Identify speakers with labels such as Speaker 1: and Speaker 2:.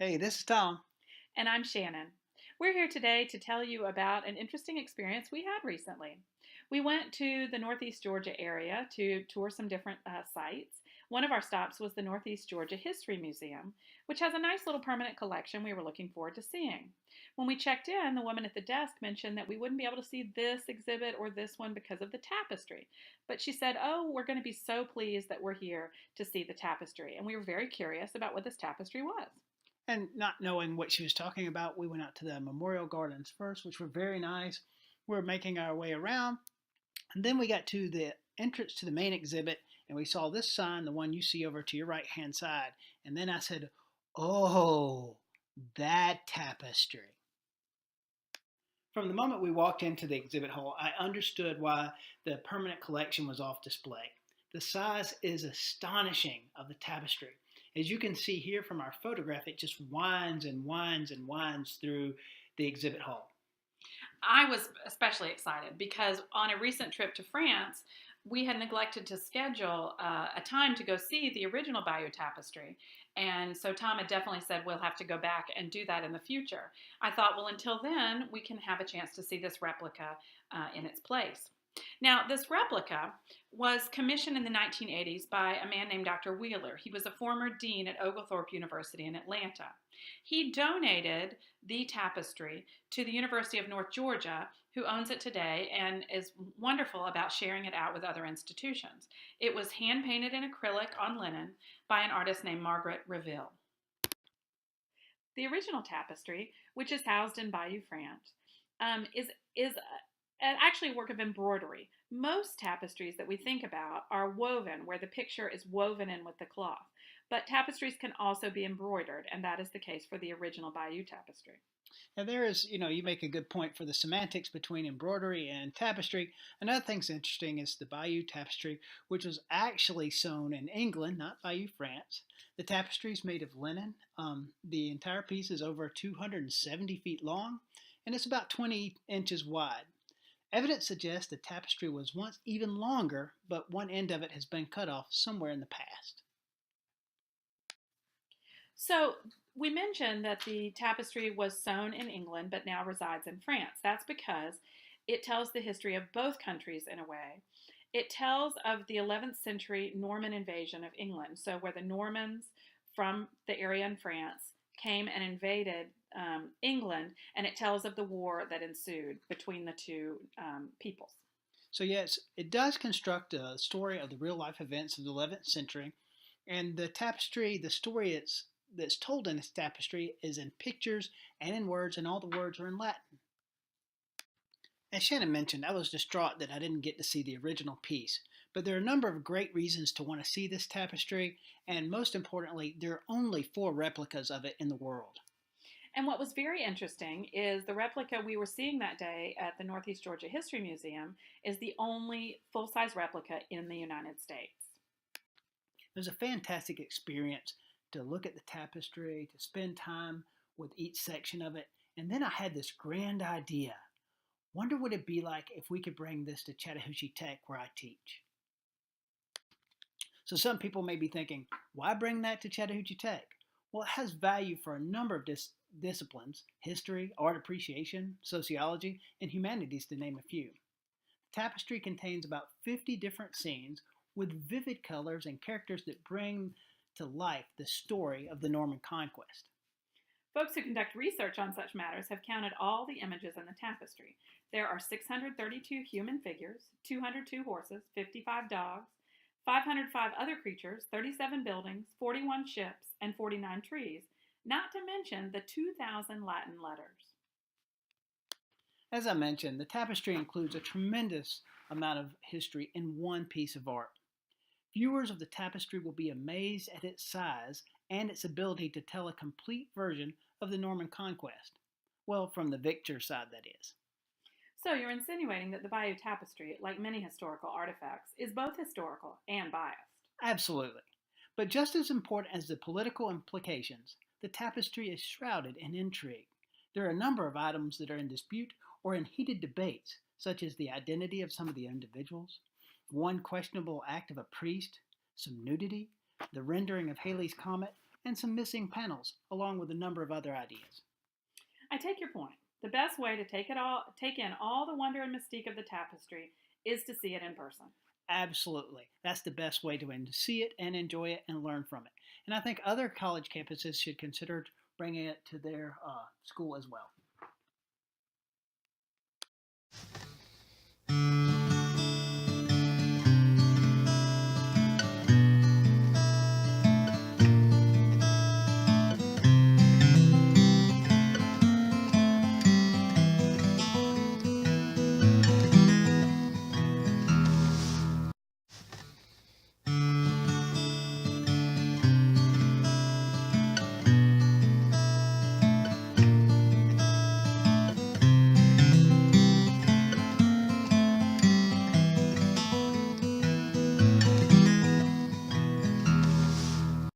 Speaker 1: Hey, this is Tom.
Speaker 2: And I'm Shannon. We're here today to tell you about an interesting experience we had recently. We went to the Northeast Georgia area to tour some different sites. One of our stops was the Northeast Georgia History Museum, which has a nice little permanent collection we were looking forward to seeing. When we checked in, the woman at the desk mentioned that we wouldn't be able to see this exhibit or this one because of the tapestry. But she said, "Oh, we're going to be so pleased that we're here to see the tapestry." And we were very curious about what this tapestry was.
Speaker 1: And not knowing what she was talking about, we went out to the Memorial Gardens first, which were very nice. We were making our way around, and then we got to the entrance to the main exhibit, and we saw this sign, the one you see over to your right hand side. And then I said, "Oh, that tapestry." From the moment we walked into the exhibit hall, I understood why the permanent collection was off display. The size is astonishing of the tapestry. As you can see here from our photograph, it just winds and winds and winds through the exhibit hall.
Speaker 2: I was especially excited because on a recent trip to France, we had neglected to schedule a time to go see the original Bayeux Tapestry. And so Tom had definitely said we'll have to go back and do that in the future. I thought, well, until then, we can have a chance to see this replica in its place. Now, this replica was commissioned in the 1980s by a man named Dr. Wheeler. He was a former dean at Oglethorpe University in Atlanta. He donated the tapestry to the University of North Georgia, who owns it today and is wonderful about sharing it out with other institutions. It was hand painted in acrylic on linen by an artist named Margaret Reville. The original tapestry, which is housed in Bayeux, France, is actually a work of embroidery. Most tapestries that we think about are woven, where the picture is woven in with the cloth. But tapestries can also be embroidered, and that is the case for the original Bayeux Tapestry.
Speaker 1: Now, there is, you make a good point for the semantics between embroidery and tapestry. Another thing's interesting is the Bayeux Tapestry, which was actually sewn in England, not Bayeux, France. The tapestry is made of linen. The entire piece is over 270 feet long, and it's about 20 inches wide. Evidence suggests the tapestry was once even longer, but one end of it has been cut off somewhere in the past.
Speaker 2: So we mentioned that the tapestry was sewn in England but now resides in France. That's because it tells the history of both countries in a way. It tells of the 11th century Norman invasion of England, so where the Normans from the area in France came and invaded England, and it tells of the war that ensued between the two peoples.
Speaker 1: So, yes, it does construct a story of the real life events of the 11th century, and the tapestry, the story that's told in this tapestry is in pictures and in words, and all the words are in Latin. As Shannon mentioned, I was distraught that I didn't get to see the original piece, but there are a number of great reasons to want to see this tapestry, and most importantly, there are only 4 replicas of it in the world.
Speaker 2: And what was very interesting is the replica we were seeing that day at the Northeast Georgia History Museum is the only full size replica in the United States.
Speaker 1: It was a fantastic experience to look at the tapestry, to spend time with each section of it, and then I had this grand idea. Wonder what it'd be like if we could bring this to Chattahoochee Tech where I teach. So some people may be thinking, why bring that to Chattahoochee Tech? Well, it has value for a number of disciplines: history, art appreciation, sociology, and humanities, to name a few. The tapestry contains about 50 different scenes with vivid colors and characters that bring to life the story of the Norman conquest.
Speaker 2: Folks who conduct research on such matters have counted all the images in the tapestry. There are 632 human figures, 202 horses, 55 dogs, 505 other creatures, 37 buildings, 41 ships, and 49 trees, not to mention the 2,000 Latin letters.
Speaker 1: As I mentioned, the tapestry includes a tremendous amount of history in one piece of art. Viewers of the tapestry will be amazed at its size and its ability to tell a complete version of the Norman conquest. Well, from the victor side, that is.
Speaker 2: So you're insinuating that the Bayeux Tapestry, like many historical artifacts, is both historical and biased.
Speaker 1: Absolutely. But just as important as the political implications, the tapestry is shrouded in intrigue. There are a number of items that are in dispute or in heated debates, such as the identity of some of the individuals, one questionable act of a priest, some nudity, the rendering of Halley's Comet, and some missing panels, along with a number of other ideas.
Speaker 2: I take your point. The best way to take in all the wonder and mystique of the tapestry is to see it in person.
Speaker 1: Absolutely. That's the best way to see it and enjoy it and learn from it. And I think other college campuses should consider bringing it to their school as well.